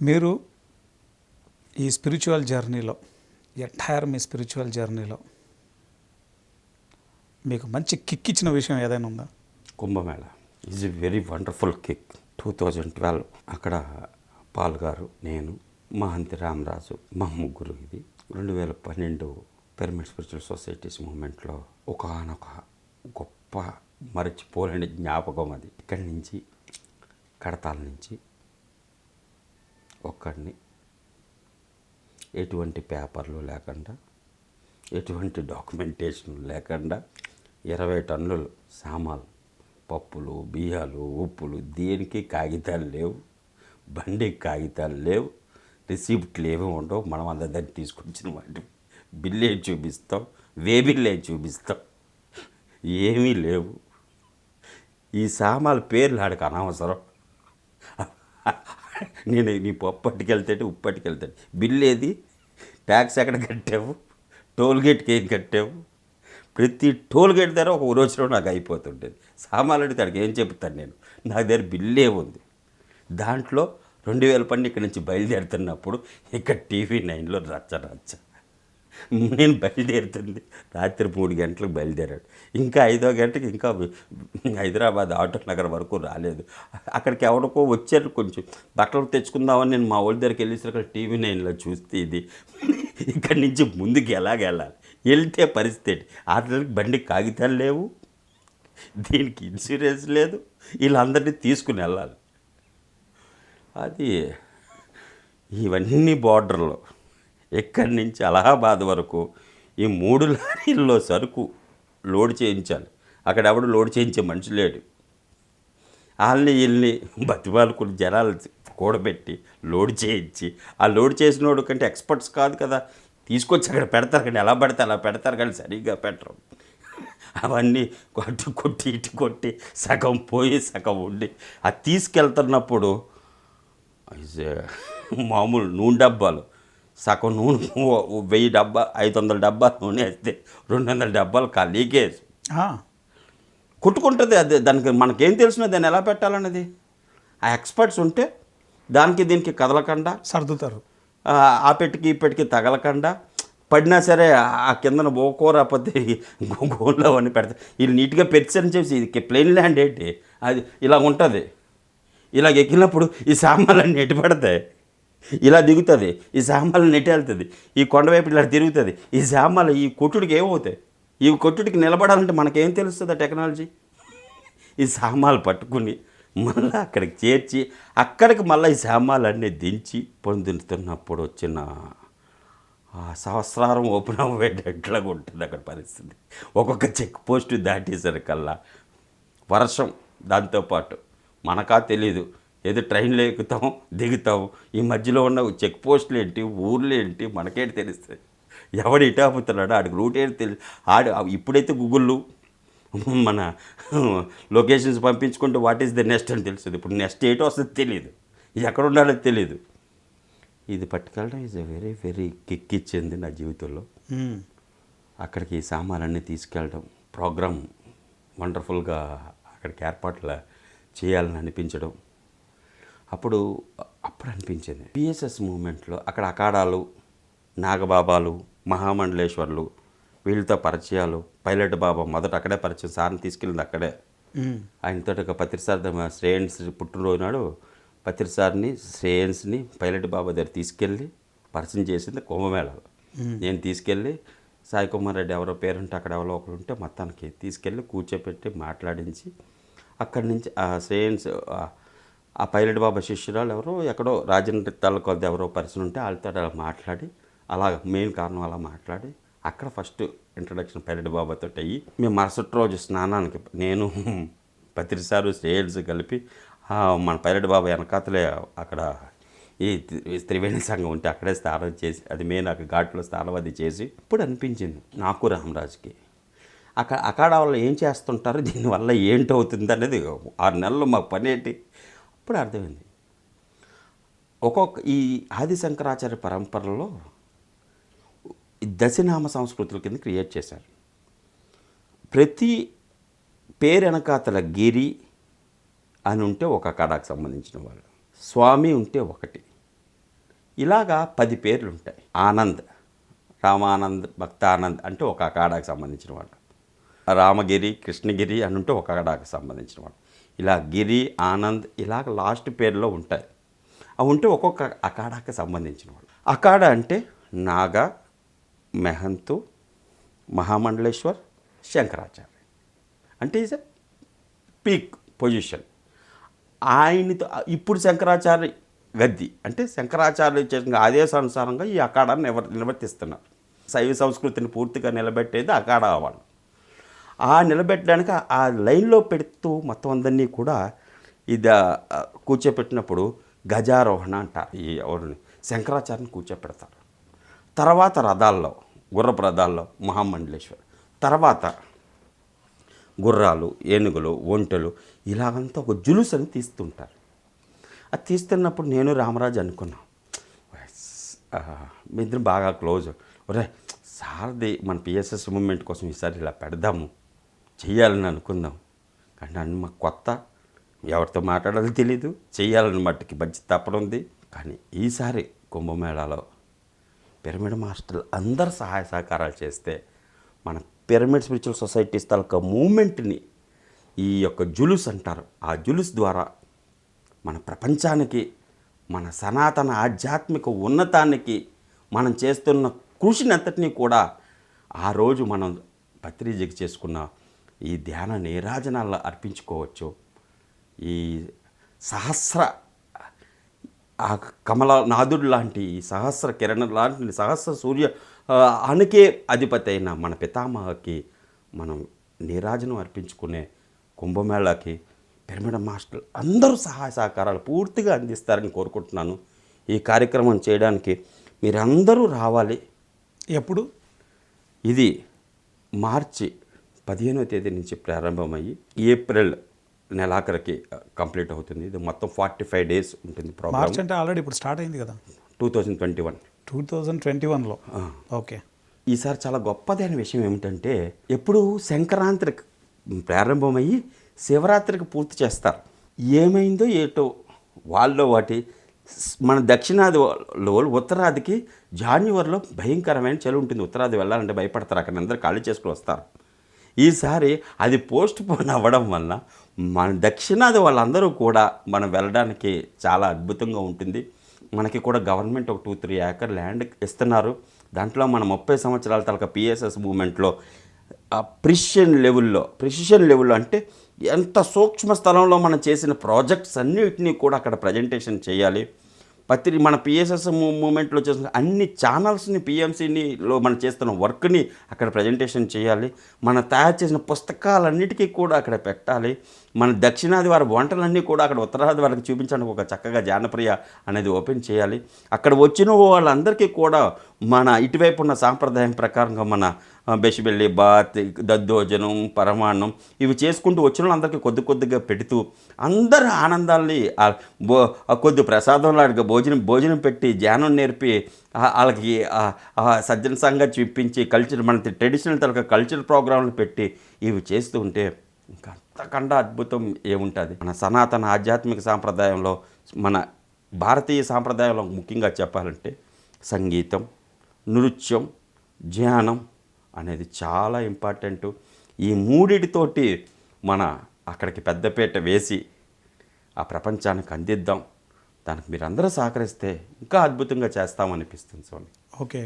మీరు ఈ స్పిరిచువల్ జర్నీలో ఎంటైర్ మీ స్పిరిచువల్ జర్నీలో మీకు మంచి కిక్ ఇచ్చిన విషయం ఏదైనా ఉందా? Kumbh Mela is a very wonderful kick. 2012 అక్కడ పాల్ గారు, నేను, మహంతి రామరాజు, మా ముగ్గురు. ఇది 2012 పిరమిడ్ స్పిరిచువల్ సొసైటీస్ మూమెంట్లో ఒకనొక గొప్ప మరచిపోలేని జ్ఞాపకం అది. ఇక్కడి నుంచి కడతాల నుంచి ఒక్కడిని, ఎటువంటి పేపర్లు లేకుండా, ఎటువంటి డాక్యుమెంటేషన్ లేకుండా 20 టన్నులు సామాన్లు, పప్పులు, బియ్యాలు, ఉప్పులు, దేనికి కాగితాలు లేవు, బండికి కాగితాలు లేవు, రిసిప్ట్లు ఏమీ ఉండవు. మనం అందరి తీసుకొచ్చిన వాటి బిల్లు ఏం చూపిస్తాం, బిల్లు ఏం చూపిస్తాం, ఏమీ లేవు. ఈ సామాన్ల పేర్లు ఆడికి అనవసరం. నేను నీ పప్పు పట్టుకెళ్తాడు, ఉప్పు పట్టుకెళ్తాడు, బిల్లు ఏది, ట్యాక్స్ ఎక్కడ కట్టావు, టోల్గేట్కి ఏం కట్టావు, ప్రతి టోల్గేట్ దగ్గర ఒక రోజులో నాకు అయిపోతుంటుంది. సామాన్లు అడిగితే అడిగి ఏం చెప్తాను నేను, నాకు దగ్గర బిల్లే ఉంది. దాంట్లో 2012 ఇక్కడి నుంచి బయలుదేరుతున్నప్పుడు ఇక్కడ TV9లో రచ్చ. నేను బయలుదేరుతుంది రాత్రి 3 గంటలకు బయలుదేరాడు. ఇంకా 5వ గంటకి ఇంకా హైదరాబాద్ ఆటో నగర్ వరకు రాలేదు. అక్కడికి ఎవరికో వచ్చారు, కొంచెం బట్టలు తెచ్చుకుందామని నేను మా వాళ్ళ దగ్గరికి వెళ్ళేసరికి TV9లో చూస్తే ఇది ఇక్కడి నుంచి ముందుకు ఎలాగెళ్ళాలి, వెళ్తే పరిస్థితి ఆటలకి బండికి కాగితాలు లేవు, దీనికి ఇన్సూరెన్స్ లేదు, వీళ్ళందరినీ తీసుకుని వెళ్ళాలి. అది ఇవన్నీ బార్డర్లో ఎక్కడి నుంచి అలహాబాద్ వరకు ఈ 3 లారీల్లో సరుకు లోడ్ చేయించాలి. అక్కడ ఎవడు లోడ్ చేయించే మనిషి లేడు. వాళ్ళని వీళ్ళని బతిమాలుకుని జనాలు కూడబెట్టి లోడ్ చేయించి, ఆ లోడ్ చేసినోడు కంటే ఎక్స్పర్ట్స్ కాదు కదా, తీసుకొచ్చి అక్కడ పెడతారు కానీ ఎలా పడితే అలా పెడతారు కానీ సరిగ్గా పెట్టరు. అవన్నీ కొట్టి ఇటు కొట్టి సగం పోయి సగం ఉండి అది తీసుకెళ్తున్నప్పుడు మామూలు నూనె డబ్బాలు సగం నూనె 1000 డబ్బా 500 డబ్బాలు నూనె వేస్తే 200 డబ్బాలు లీకేజ్ కొట్టుకుంటుంది. అది దానికి మనకేం తెలిసిన దాన్ని ఎలా పెట్టాలన్నది. ఆ ఎక్స్పర్ట్స్ ఉంటే దానికి దీనికి కదలకుండా సర్దుతారు. ఆ పెట్టికి ఈ పెట్టికి తగలకుండా పడినా సరే ఆ కిందన పోకోరాకపోతే గోల్లో అని పెడతారు. వీళ్ళు నీట్గా పెరిచారని చెప్పి ఇది ప్లెయిన్ ల్యాండ్ ఏంటి, అది ఇలా ఉంటుంది. ఇలాగ ఎక్కినప్పుడు ఈ సామాన్లన్నీ ఎటు పడతాయి, ఇలా దిగుతుంది, ఈ సామాన్లు నెట్టి వెళ్తుంది, ఈ కొండవైపు ఇలా తిరుగుతుంది, ఈ సామాన్లు ఈ కొట్టుడికి ఏమవుతాయి, ఈ కొట్టుడికి నిలబడాలంటే మనకేం తెలుస్తుంది టెక్నాలజీ. ఈ సామాన్లు పట్టుకుని మళ్ళీ అక్కడికి చేర్చి అక్కడికి మళ్ళీ ఈ సామాన్లన్నీ దించి పొందుతున్నప్పుడు వచ్చిన ఆ సహస్రారం ఓపెన్ అవ్వేటట్లాగా ఉంటుంది అక్కడ పరిస్థితి. ఒక్కొక్క చెక్ పోస్టు దాటేసరికల్లా వర్షం, దాంతోపాటు మనకా తెలీదు, ఏదో ట్రైన్లో ఎక్కుతాం దిగుతాం, ఈ మధ్యలో ఉన్న చెక్ పోస్టులు ఏంటి, ఊర్లు ఏంటి మనకేంటి తెలుస్తుంది. ఎవడు ఇటు ఆపుతున్నాడో ఆడికి రూట్ ఏంటి తెలియదు. ఇప్పుడైతే గూగుల్లో మన లొకేషన్స్ పంపించుకుంటే వాట్ ఈస్ ద నెక్స్ట్ అని తెలుస్తుంది. ఇప్పుడు నెక్స్ట్ ఏటో వస్తుంది తెలియదు, ఇది ఎక్కడ ఉండాలో తెలియదు. ఇది పట్టుకెళ్ళడం is a very very kick ఇచ్చింది నా జీవితంలో. అక్కడికి ఈ సామాన్లన్నీ తీసుకెళ్ళడం, ప్రోగ్రామ్ వండర్ఫుల్గా అక్కడికి ఏర్పాట్లు చేయాలని అనిపించడం. అప్పుడు అనిపించింది పిఎస్ఎస్ మూమెంట్లో అక్కడ అఖాడాలు, నాగబాబాలు, మహామండలేశ్వర్లు, వీళ్ళతో పరిచయాలు. పైలట్ బాబా మొదట అక్కడే పరిచయం, సార్ని తీసుకెళ్ళింది అక్కడే. ఆయనతో ఒక పత్రిసార్ శ్రేయన్స్ పుట్టినరోజు నాడు పత్రిసార్ని, శ్రేయన్స్ని పైలట్ బాబా దగ్గర తీసుకెళ్ళి పరిచయం చేసింది కుంభమేళలో. నేను తీసుకెళ్ళి సాయి కుమార్ రెడ్డి ఎవరో పేరుంటే అక్కడ ఎవరో ఒకరు ఉంటే మొత్తానికి తీసుకెళ్ళి కూర్చోపెట్టి మాట్లాడించి అక్కడి నుంచి ఆ శ్రేయన్స్ ఆ పైలట్ బాబా శిష్యురాలు ఎవరో ఎక్కడో రాజేంద్ర తాలూకా ఎవరో పరిచయం ఉంటే వాళ్ళతో అలా మాట్లాడి, అలా మెయిన్ కారణం అలా మాట్లాడి అక్కడ ఫస్ట్ ఇంట్రడక్షన్ పైలట్ బాబాతో అయ్యి మేము మరుసటి రోజు స్నానానికి నేను పత్రిసారు శ్రేయన్స్ కలిపి మన పైలట్ బాబా వెనకాతలే అక్కడ ఈ త్రివేణి సంఘం ఉంటే అక్కడే స్నానం చేసి, అది మెయిన్ అక్కడ ఘాట్లో స్నానం అది చేసి. ఇప్పుడు అనిపించింది నాకు రామరాజుకి అక్కడ వాళ్ళు ఏం చేస్తుంటారు, దీనివల్ల ఏంటవుతుంది అనేది 6 నెలలు మాకు పని ఏంటి అప్పుడు అర్థమైంది. ఈ ఆది శంకరాచార్య పరంపరలో దశనామ సంస్కృతుల కింద క్రియేట్ చేశారు. ప్రతి పేరు వెనకాతల గిరి అని ఉంటే ఒక అఖాడాకు సంబంధించిన వాళ్ళు, స్వామి ఉంటే ఒకటి, ఇలాగా 10 పేర్లు ఉంటాయి. ఆనంద్, రామానంద్, భక్తానంద్ అంటే ఒక అఖాడాకి సంబంధించిన వాడు. రామగిరి, కృష్ణగిరి అని ఉంటే ఒక అఖాడాకి సంబంధించిన వాడు. ఇలా గిరి, ఆనంద్ ఇలాగ లాస్ట్ పేర్లో ఉంటాయి. అవి ఉంటే ఒక్కొక్క అఖాడాకి సంబంధించిన వాడు. అఖాడా అంటే నాగ, మెహంతు, మహామండలేశ్వర్, శంకరాచార్య అంటే ఈజ్ ఎ పీక్ పొజిషన్. ఆయనతో ఇప్పుడు శంకరాచార్య గద్ది అంటే శంకరాచార్యులు చేసిన ఆదేశానుసారంగా ఈ అఖాడాన్ని నిర్వర్తిస్తున్నారు. శైవ సంస్కృతిని పూర్తిగా నిలబెట్టేది అఖాడా వాళ్ళు. ఆ నిలబెట్టడానికి ఆ లైన్లో పెడుతూ మొత్తం అందరినీ కూడా ఇది కూర్చోపెట్టినప్పుడు గజారోహణ అంటారు. ఈ ఎవరిని శంకరాచార్యని కూర్చోపెడతారు. తర్వాత రథాల్లో, గుర్రపు రథాల్లో మహామండలేశ్వర్, తర్వాత గుర్రాలు, ఏనుగులు, ఒంటెలు ఇలాగంతా ఒక జులుస్ అని తీస్తుంటారు. అది తీస్తున్నప్పుడు నేను రామరాజు అనుకున్నాం, మీ ఇద్దరు బాగా క్లోజ్, ఒరే సార్ది మన పిఎస్ఎస్ మూమెంట్ కోసం ఈసారి ఇలా పెడదాము, చెయ్యాలని అనుకుందాం. కానీ నన్ను మాకు కొత్త, ఎవరితో మాట్లాడాలో తెలీదు, చెయ్యాలని మట్టుకి బడ్జెట్ తప్పనుంది. కానీ ఈసారి కుంభమేళాలో పిరమిడ్ మాస్టర్లు అందరు సహాయ సహకారాలు చేస్తే మన పిరమిడ్ స్పిరిచువల్ సొసైటీస్ తాలూకా మూమెంట్ని ఈ యొక్క జులుస్ అంటారు, ఆ జులుస్ ద్వారా మన ప్రపంచానికి, మన సనాతన ఆధ్యాత్మిక ఉన్నతానికి మనం చేస్తున్న కృషిని అంతటినీ కూడా ఆ రోజు మనం పత్రిజకి చేసుకున్న ఈ ధ్యాన నీరాజనాల్లో అర్పించుకోవచ్చు. ఈ సహస్ర ఆ కమల నాదుడు లాంటి, ఈ సహస్ర కిరణం లాంటి, సహస్ర సూర్య అనకే అధిపతి అయిన మన పితామహకి మనం నీరాజనం అర్పించుకునే కుంభమేళాకి పిరమిడ్ మాస్టర్లు అందరూ సహాయ సహకారాలు పూర్తిగా అందిస్తారని కోరుకుంటున్నాను. ఈ కార్యక్రమం చేయడానికి మీరందరూ రావాలి. ఎప్పుడు? ఇది మార్చి 15వ తేదీ నుంచి ప్రారంభమయ్యి ఏప్రిల్ నెలాఖరికి కంప్లీట్ అవుతుంది. ఇది మొత్తం 45 days ఉంటుంది ప్రోగ్రామ్. మార్చ్ అంటే ఆల్రెడీ ఇప్పుడు స్టార్ట్ అయింది కదా, 2021లో. ఓకే. ఈసారి చాలా గొప్పదైన విషయం ఏమిటంటే, ఎప్పుడు సంక్రాంతికి ప్రారంభమయ్యి శివరాత్రికి పూర్తి చేస్తారు. ఏమైందో ఏటో వాళ్ళు వాటి మన దక్షిణాది వాళ్ళు ఉత్తరాదికి జాన్యువరిలో భయంకరమైన చలి ఉంటుంది. ఉత్తరాది వెళ్ళాలంటే భయపడతారు, అక్కడ అందరూ ఖాళీ చేసుకుని వస్తారు. ఈసారి అది పోస్ట్ పోన్ అవ్వడం వల్ల మన దక్షిణాది వాళ్ళందరూ కూడా మనం వెళ్ళడానికి చాలా అద్భుతంగా ఉంటుంది. మనకి కూడా గవర్నమెంట్ ఒక 2-3 acre ల్యాండ్ ఇస్తున్నారు. దాంట్లో మన 30 సంవత్సరాల తలక పిఎస్ఎస్ మూమెంట్లో ప్రిసిషన్ లెవెల్లో అంటే ఎంత సూక్ష్మ స్థలంలో మనం చేసిన ప్రాజెక్ట్స్ అన్నిటినీ కూడా అక్కడ ప్రజెంటేషన్ చేయాలి. మన పిఎస్ఎస్ మూమెంట్లో చేసిన అన్ని ఛానల్స్ని, పిఎంసీలో మనం చేస్తున్న వర్క్ని అక్కడ ప్రజెంటేషన్ చేయాలి. మనం తయారు చేసిన పుస్తకాలన్నిటికీ కూడా అక్కడ పెట్టాలి. మన దక్షిణాది వారి వంటలన్నీ కూడా అక్కడ ఉత్తరాది వారికి చూపించడానికి ఒక చక్కగా జానప్రియ అనేది ఓపెన్ చేయాలి. అక్కడ వచ్చిన వాళ్ళందరికీ కూడా మన ఇటువైపు ఉన్న సాంప్రదాయం ప్రకారంగా మన బెషిబెల్లి, బాత్, దద్దోజనం, పరమాన్నం ఇవి చేసుకుంటూ వచ్చిన వాళ్ళందరికీ కొద్దిగా పెడుతూ అందరూ ఆనందాల్ని కొద్ది ప్రసాదంలాగా భోజనం పెట్టి ధ్యానం నేర్పి వాళ్ళకి సజ్జన సంఘం చూపించి మన ట్రెడిషనల్ తరగతి కల్చరల్ ప్రోగ్రాంలు పెట్టి ఇవి చేస్తూ ఉంటే ఇంకా అంతకన్నా అద్భుతం ఏముంటుంది. మన సనాతన ఆధ్యాత్మిక సాంప్రదాయంలో, మన భారతీయ సాంప్రదాయంలో ముఖ్యంగా చెప్పాలంటే సంగీతం, నృత్యం, ధ్యానం అనేది చాలా ఇంపార్టెంటు. ఈ మూడిటితోటి మన అక్కడికి పెద్దపీట వేసి ఆ ప్రపంచానికి అందిద్దాం. దానికి మీరందరూ సహకరిస్తే ఇంకా అద్భుతంగా చేస్తామనిపిస్తుంది స్వామి. ఓకే.